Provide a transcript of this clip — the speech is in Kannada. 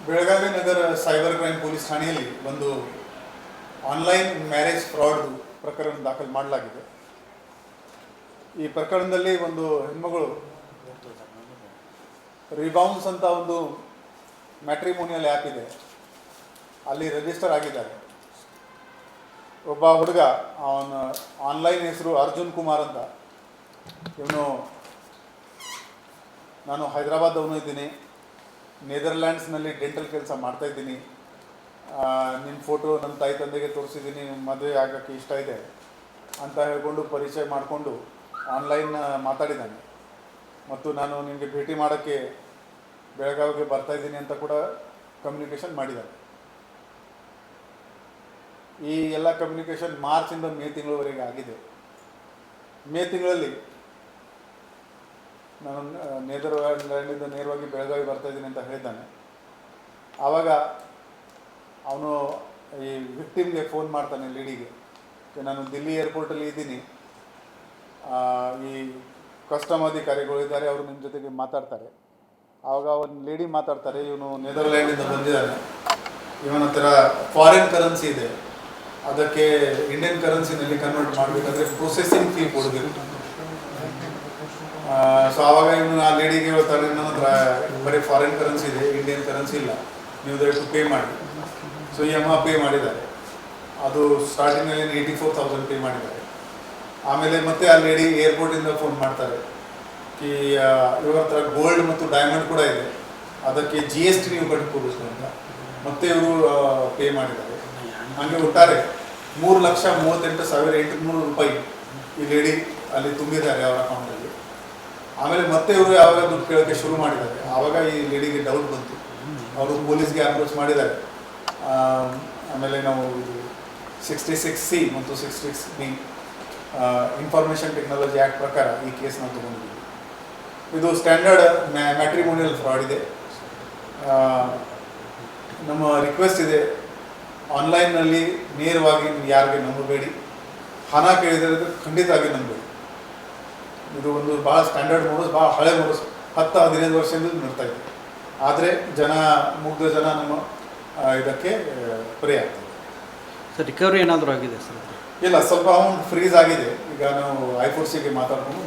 ಬೆಳಗಾವಿ ನಗರ ಸೈಬರ್ ಕ್ರೈಮ್ ಪೊಲೀಸ್ ಠಾಣೆಯಲ್ಲಿ ಒಂದು ಆನ್ಲೈನ್ ಮ್ಯಾರೇಜ್ ಫ್ರಾಡ್ ಪ್ರಕರಣ ದಾಖಲು ಮಾಡಲಾಗಿದೆ. ಈ ಪ್ರಕರಣದಲ್ಲಿ ಒಂದು ಹೆಣ್ಮಗಳು ರಿಬೌನ್ಸ್ ಅಂತ ಒಂದು ಮ್ಯಾಟ್ರಿಮೋನಿಯಲ್ ಆ್ಯಪ್ ಇದೆ, ಅಲ್ಲಿ ರಿಜಿಸ್ಟರ್ ಆಗಿದ್ದಾರೆ. ಒಬ್ಬ ಹುಡುಗ, ಅವನ ಆನ್ಲೈನ್ ಹೆಸರು ಅರ್ಜುನ್ ಕುಮಾರ್ ಅಂತ. ಇವನು ನಾನು ಹೈದರಾಬಾದವನು ಇದ್ದೀನಿ, ನೆದರ್ಲ್ಯಾಂಡ್ಸ್ನಲ್ಲಿ ಡೆಂಟಲ್ ಕೆಲಸ ಮಾಡ್ತಾಯಿದ್ದೀನಿ, ನಿಮ್ಮ ಫೋಟೋ ನನ್ನ ತಾಯಿ ತಂದೆಗೆ ತೋರಿಸಿದ್ದೀನಿ, ಮದುವೆ ಆಗೋಕ್ಕೆ ಇಷ್ಟ ಇದೆ ಅಂತ ಹೇಳ್ಕೊಂಡು ಪರಿಚಯ ಮಾಡಿಕೊಂಡು ಆನ್ಲೈನ್ ಮಾತಾಡಿದ್ದಾನೆ. ಮತ್ತು ನಾನು ನಿಮಗೆ ಭೇಟಿ ಮಾಡೋಕ್ಕೆ ಬೆಳಗಾವಿಗೆ ಬರ್ತಾಯಿದ್ದೀನಿ ಅಂತ ಕೂಡ ಕಮ್ಯುನಿಕೇಷನ್ ಮಾಡಿದ್ದಾರೆ. ಈ ಎಲ್ಲ ಕಮ್ಯುನಿಕೇಷನ್ ಮಾರ್ಚಿಂದ ಮೇ ತಿಂಗಳವರೆಗೆ ಆಗಿದೆ. ಮೇ ತಿಂಗಳಲ್ಲಿ ನಾನು ನೆದರ್ಲ್ಯಾಂಡಿಂದ ನೇರವಾಗಿ ಬೆಳಗಾವಿ ಬರ್ತಾಯಿದ್ದೀನಿ ಅಂತ ಹೇಳಿದ್ದಾನೆ. ಆವಾಗ ಅವನು ಈ ವಿಕ್ಟಿಮ್ಗೆ ಫೋನ್ ಮಾಡ್ತಾನೆ, ಲೇಡಿಗೆ, ನಾನು ದಿಲ್ಲಿ ಏರ್ಪೋರ್ಟಲ್ಲಿ ಇದ್ದೀನಿ, ಈ ಕಸ್ಟಮ್ ಅಧಿಕಾರಿಗಳು ಇದ್ದಾರೆ, ಅವರು ನಿಮ್ಮ ಜೊತೆಗೆ ಮಾತಾಡ್ತಾರೆ. ಆವಾಗ ಒಂದು ಲೇಡಿ ಮಾತಾಡ್ತಾರೆ, ಇವನು ನೆದರ್ಲ್ಯಾಂಡಿಂದ ಬಂದಿದ್ದಾನೆ, ಇವನ ಹತ್ರ ಫಾರಿನ್ ಕರೆನ್ಸಿ ಇದೆ, ಅದಕ್ಕೆ ಇಂಡಿಯನ್ ಕರೆನ್ಸಿನಲ್ಲಿ ಕನ್ವರ್ಟ್ ಮಾಡಬೇಕಾದ್ರೆ ಪ್ರೊಸೆಸಿಂಗ್ ಫೀ ಕೊಡಬೇಕು. ಸೊ ಆವಾಗ ಇವನು ಆ ಲೇಡಿಗೆ ಹೇಳ್ತಾರೆ, ನನ್ನ ಹತ್ರ ಬರೀ ಫಾರಿನ್ ಕರೆನ್ಸಿ ಇದೆ, ಇಂಡಿಯನ್ ಕರೆನ್ಸಿ ಇಲ್ಲ, ನೀವು ದಯವಿಟ್ಟು ಪೇ ಮಾಡಿ. ಸೊ ಈ ಅಮ್ಮ ಪೇ ಮಾಡಿದ್ದಾರೆ. ಅದು ಸ್ಟಾರ್ಟಿಂಗಲ್ಲಿ 84,000 ಪೇ ಮಾಡಿದ್ದಾರೆ. ಆಮೇಲೆ ಮತ್ತೆ ಆ ಲೇಡಿ ಏರ್ಪೋರ್ಟಿಂದ ಫೋನ್ ಮಾಡ್ತಾರೆ, ಕಿ ಇವ್ರ ಹತ್ರ ಗೋಲ್ಡ್ ಮತ್ತು ಡೈಮಂಡ್ ಕೂಡ ಇದೆ, ಅದಕ್ಕೆ GST ನೀವು ಕಟ್ಕೋಬೇಕು ಅಂತ ಮತ್ತೆ ಇವರು ಪೇ ಮಾಡಿದ್ದಾರೆ. ಹಾಗೆ ಒಟ್ಟಾರೆ 3,38,800 ರೂಪಾಯಿ ಈ ಲೇಡಿ ಅಲ್ಲಿ ತುಂಬಿದ್ದಾರೆ ಅವರ ಅಕೌಂಟಲ್ಲಿ. ಆಮೇಲೆ ಮತ್ತೆ ಇವರು ಯಾವಾಗ ದುಡ್ಡು ಕೇಳೋಕ್ಕೆ ಶುರು ಮಾಡಿದ್ದಾರೆ. ಆವಾಗ ಈ ಲೇಡಿಗೆ ಡೌಟ್ ಬಂತು, ಅವರು ಪೊಲೀಸ್ಗೆ ಅಪ್ರೋಚ್ ಮಾಡಿದ್ದಾರೆ. ಆಮೇಲೆ ನಾವು 66C ಮತ್ತು 66B ಇನ್ಫಾರ್ಮೇಷನ್ ಟೆಕ್ನಾಲಜಿ ಆ್ಯಕ್ಟ್ ಪ್ರಕಾರ ಈ ಕೇಸ್ ನಾವು ತೊಗೊಂಡಿದ್ದೀವಿ. ಇದು ಸ್ಟ್ಯಾಂಡರ್ಡ್ ಮ್ಯಾಟ್ರಿಮೋನಿಯಲ್ ಫ್ರಾಡ್ ಇದೆ. ನಮ್ಮ ರಿಕ್ವೆಸ್ಟ್ ಇದೆ, ಆನ್ಲೈನ್ನಲ್ಲಿ ನೇರವಾಗಿ ಯಾರಿಗೆ ನಂಬಬೇಡಿ, ಹಣ ಕೇಳಿದರೆ ಖಂಡಿತವಾಗಿ ನಂಬಬೇಡಿ. ಇದು ಒಂದು ಭಾಳ ಸ್ಟ್ಯಾಂಡರ್ಡ್ ಮೋಡಸ್, ಭಾಳ ಹಳೆ ಮೋಡಸ್, 10-15 ವರ್ಷದಿಂದ ನೋಡ್ತಾ ಇದೆ. ಆದರೆ ಮುಗ್ಧ ಜನ ನಮ್ಮ ಇದಕ್ಕೆ ಪ್ರೇ ಆಗ್ತದೆ. ಸರ್, ರಿಕವರಿ ಏನಾದರೂ ಆಗಿದೆ ಸರ್? ಇಲ್ಲ, ಸ್ವಲ್ಪ ಅಮೌಂಟ್ ಫ್ರೀಸ್ ಆಗಿದೆ. ಈಗ ನಾವು I4Cಗೆ ಮಾತಾಡ್ಕೊಂಡು